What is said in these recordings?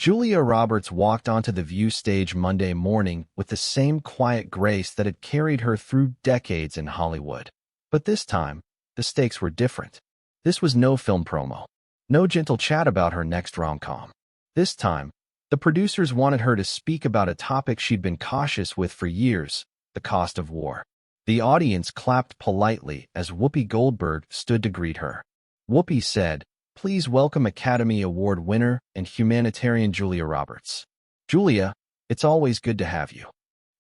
Julia Roberts walked onto the View stage Monday morning with the same quiet grace that had carried her through decades in Hollywood. But this time, the stakes were different. This was no film promo, no gentle chat about her next rom-com. This time, the producers wanted her to speak about a topic she'd been cautious with for years, the cost of war. The audience clapped politely as Whoopi Goldberg stood to greet her. Whoopi said, "Please welcome Academy Award winner and humanitarian Julia Roberts." "Julia, it's always good to have you."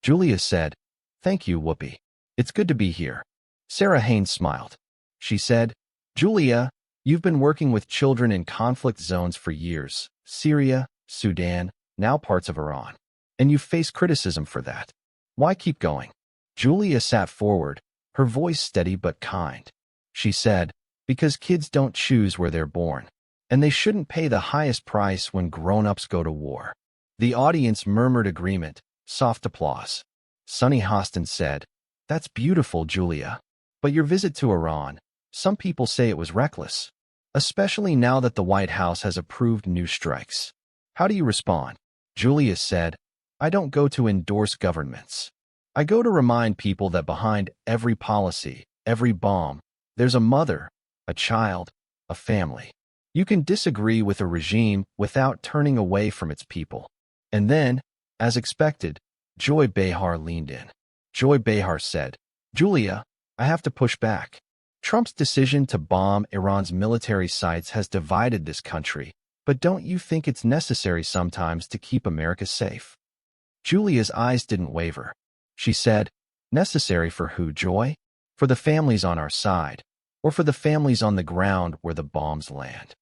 Julia said, "Thank you, Whoopi. It's good to be here." Sarah Haynes smiled. She said, "Julia, you've been working with children in conflict zones for years, Syria, Sudan, now parts of Iran. And you've faced criticism for that. Why keep going?" Julia sat forward, her voice steady but kind. She said, "Because kids don't choose where they're born, and they shouldn't pay the highest price when grown-ups go to war." The audience murmured agreement, soft applause. Sunny Hostin said, "That's beautiful, Julia. But your visit to Iran, some people say it was reckless, especially now that the White House has approved new strikes. How do you respond?" Julia said, "I don't go to endorse governments. I go to remind people that behind every policy, every bomb, there's a mother, a child, a family. You can disagree with a regime without turning away from its people." And then, as expected, Joy Behar leaned in. Joy Behar said, "Julia, I have to push back. Trump's decision to bomb Iran's military sites has divided this country, but don't you think it's necessary sometimes to keep America safe?" Julia's eyes didn't waver. She said, "Necessary for who, Joy? For the families on our side, or for the families on the ground where the bombs land?"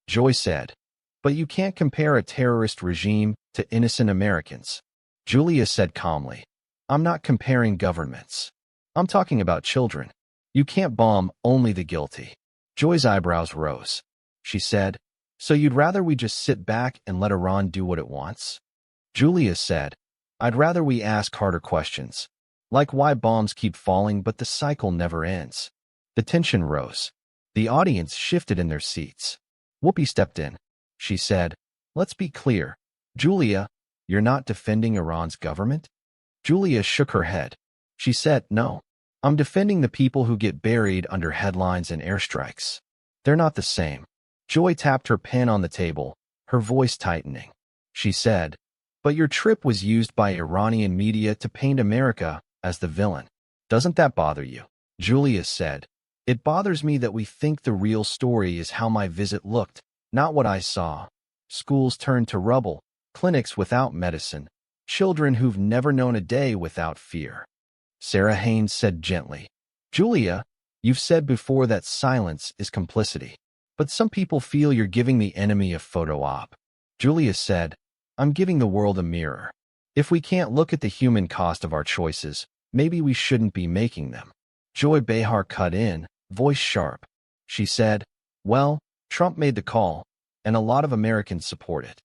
Joy said, "But you can't compare a terrorist regime to innocent Americans." Julia said calmly, "I'm not comparing governments. I'm talking about children. You can't bomb only the guilty." Joy's eyebrows rose. She said, "So you'd rather we just sit back and let Iran do what it wants?" Julia said, "I'd rather we ask harder questions, like why bombs keep falling but the cycle never ends." The tension rose. The audience shifted in their seats. Whoopi stepped in. She said, "Let's be clear. Julia, you're not defending Iran's government?" Julia shook her head. She said, "No. I'm defending the people who get buried under headlines and airstrikes. They're not the same." Joy tapped her pen on the table, her voice tightening. She said, "But your trip was used by Iranian media to paint America as the villain. Doesn't that bother you?" Julia said, "It bothers me that we think the real story is how my visit looked, not what I saw. Schools turned to rubble, clinics without medicine, children who've never known a day without fear." Sarah Haynes said gently, "Julia, you've said before that silence is complicity. But some people feel you're giving the enemy a photo op." Julia said, "I'm giving the world a mirror. If we can't look at the human cost of our choices, maybe we shouldn't be making them." Joy Behar cut in, voice sharp. She said, "Well, Trump made the call, and a lot of Americans support it."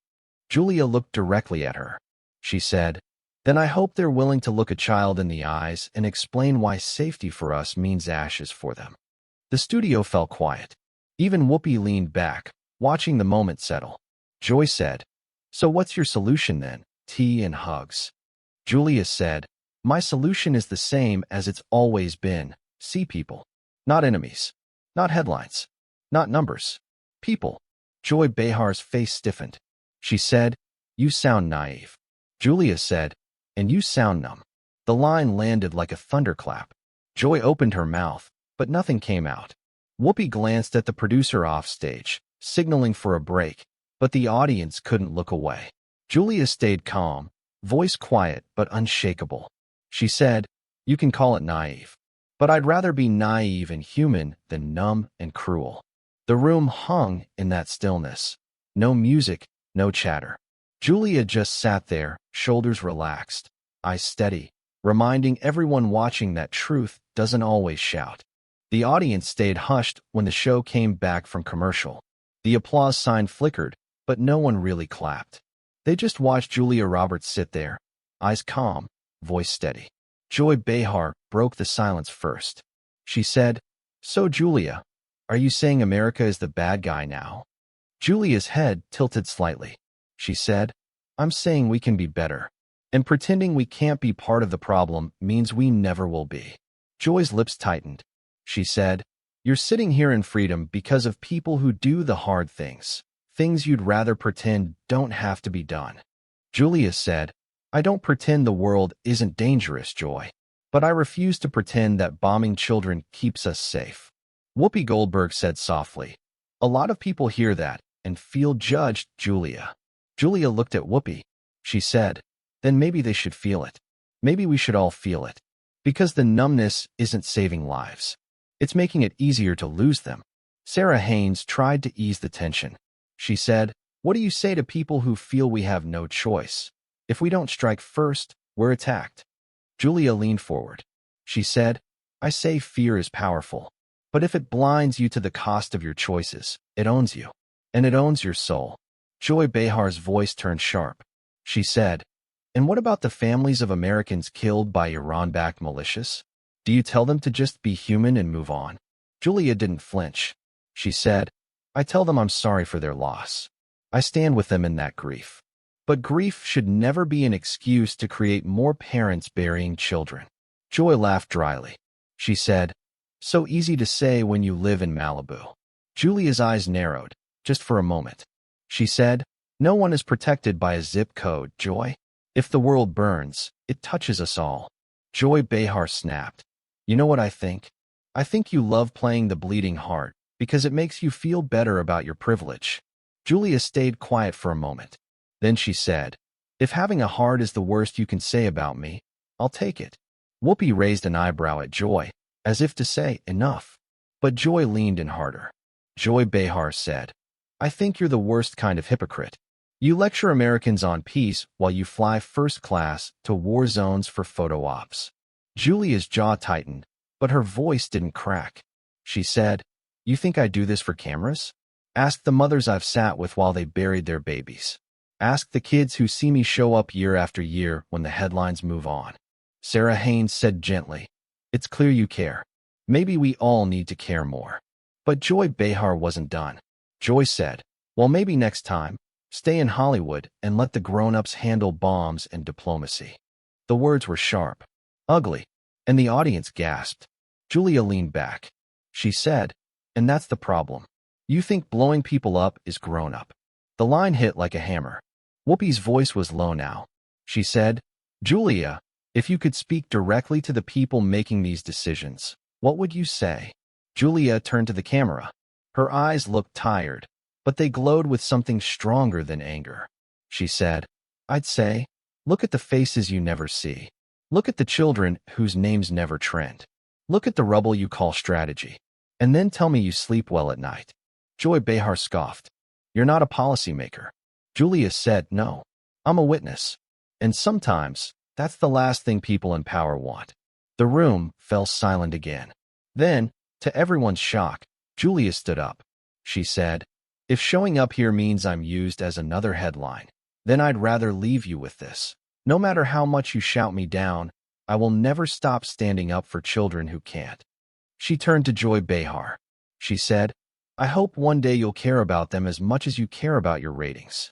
Julia looked directly at her. She said, "Then I hope they're willing to look a child in the eyes and explain why safety for us means ashes for them." The studio fell quiet. Even Whoopi leaned back, watching the moment settle. Joy said, "So what's your solution then? Tea and hugs?" Julia said, "My solution is the same as it's always been. See people. Not enemies. Not headlines. Not numbers. People." Joy Behar's face stiffened. She said, "You sound naive." Julia said, "And you sound numb." The line landed like a thunderclap. Joy opened her mouth, but nothing came out. Whoopi glanced at the producer offstage, signaling for a break, but the audience couldn't look away. Julia stayed calm, voice quiet but unshakable. She said, "You can call it naive, but I'd rather be naive and human than numb and cruel." The room hung in that stillness. No music, no chatter. Julia just sat there, shoulders relaxed, eyes steady, reminding everyone watching that truth doesn't always shout. The audience stayed hushed when the show came back from commercial. The applause sign flickered, but no one really clapped. They just watched Julia Roberts sit there, eyes calm, voice steady. Joy Behar broke the silence first. She said, "So Julia, are you saying America is the bad guy now?" Julia's head tilted slightly. she said. I'm saying we can be better. And pretending we can't be part of the problem means we never will be. Joy's lips tightened. She said, You're sitting here in freedom because of people who do the hard things. Things you'd rather pretend don't have to be done. Julia said, I don't pretend the world isn't dangerous, Joy. But I refuse to pretend that bombing children keeps us safe. Whoopi Goldberg said softly. A lot of people hear that and feel judged, Julia. Julia looked at Whoopi. She said, Then maybe they should feel it. Maybe we should all feel it. Because the numbness isn't saving lives. It's making it easier to lose them. Sarah Haynes tried to ease the tension. She said, What do you say to people who feel we have no choice? If we don't strike first, we're attacked. Julia leaned forward. She said, I say fear is powerful. But if it blinds you to the cost of your choices, it owns you. And it owns your soul. Joy Behar's voice turned sharp. She said, And what about the families of Americans killed by Iran-backed militias? Do you tell them to just be human and move on? Julia didn't flinch. She said, I tell them I'm sorry for their loss. I stand with them in that grief. But grief should never be an excuse to create more parents burying children. Joy laughed dryly. She said, So easy to say when you live in Malibu. Julia's eyes narrowed, just for a moment. She said, No one is protected by a zip code, Joy. If the world burns, it touches us all. Joy Behar snapped. You know what I think? I think you love playing the bleeding heart because it makes you feel better about your privilege. Julia stayed quiet for a moment. Then she said, If having a heart is the worst you can say about me, I'll take it. Whoopi raised an eyebrow at Joy, as if to say, Enough. But Joy leaned in harder. Joy Behar said, I think you're the worst kind of hypocrite. You lecture Americans on peace while you fly first class to war zones for photo ops. Julia's jaw tightened, but her voice didn't crack. She said, You think I do this for cameras? Ask the mothers I've sat with while they buried their babies. Ask the kids who see me show up year after year when the headlines move on. Sarah Haynes said gently, It's clear you care. Maybe we all need to care more. But Joy Behar wasn't done. Joy said, Well, maybe next time, stay in Hollywood and let the grown-ups handle bombs and diplomacy. The words were sharp, ugly, and the audience gasped. Julia leaned back. She said, And that's the problem. You think blowing people up is grown-up. The line hit like a hammer. Whoopi's voice was low now. She said, Julia, if you could speak directly to the people making these decisions, what would you say? Julia turned to the camera. Her eyes looked tired, but they glowed with something stronger than anger. She said, I'd say, look at the faces you never see. Look at the children whose names never trend. Look at the rubble you call strategy. And then tell me you sleep well at night. Joy Behar scoffed. You're not a policymaker. Julia said, No, I'm a witness. And sometimes, that's the last thing people in power want. The room fell silent again. Then, to everyone's shock, Julia stood up. She said, If showing up here means I'm used as another headline, then I'd rather leave you with this. No matter how much you shout me down, I will never stop standing up for children who can't. She turned to Joy Behar. She said, I hope one day you'll care about them as much as you care about your ratings.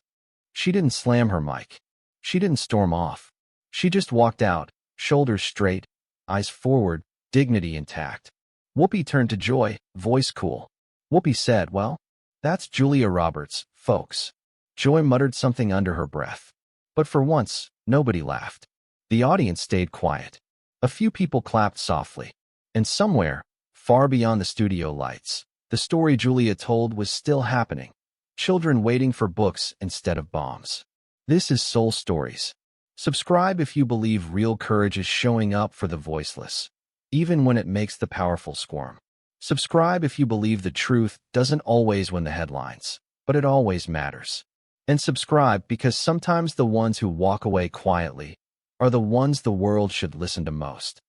She didn't slam her mic. She didn't storm off. She just walked out, shoulders straight, eyes forward, dignity intact. Whoopi turned to Joy, voice cool. Whoopi said, Well, that's Julia Roberts, folks. Joy muttered something under her breath. But for once, nobody laughed. The audience stayed quiet. A few people clapped softly. And somewhere, far beyond the studio lights, the story Julia told was still happening. Children waiting for books instead of bombs. This is Soul Stories. Subscribe if you believe real courage is showing up for the voiceless, even when it makes the powerful squirm. Subscribe if you believe the truth doesn't always win the headlines, but it always matters. And subscribe because sometimes the ones who walk away quietly are the ones the world should listen to most.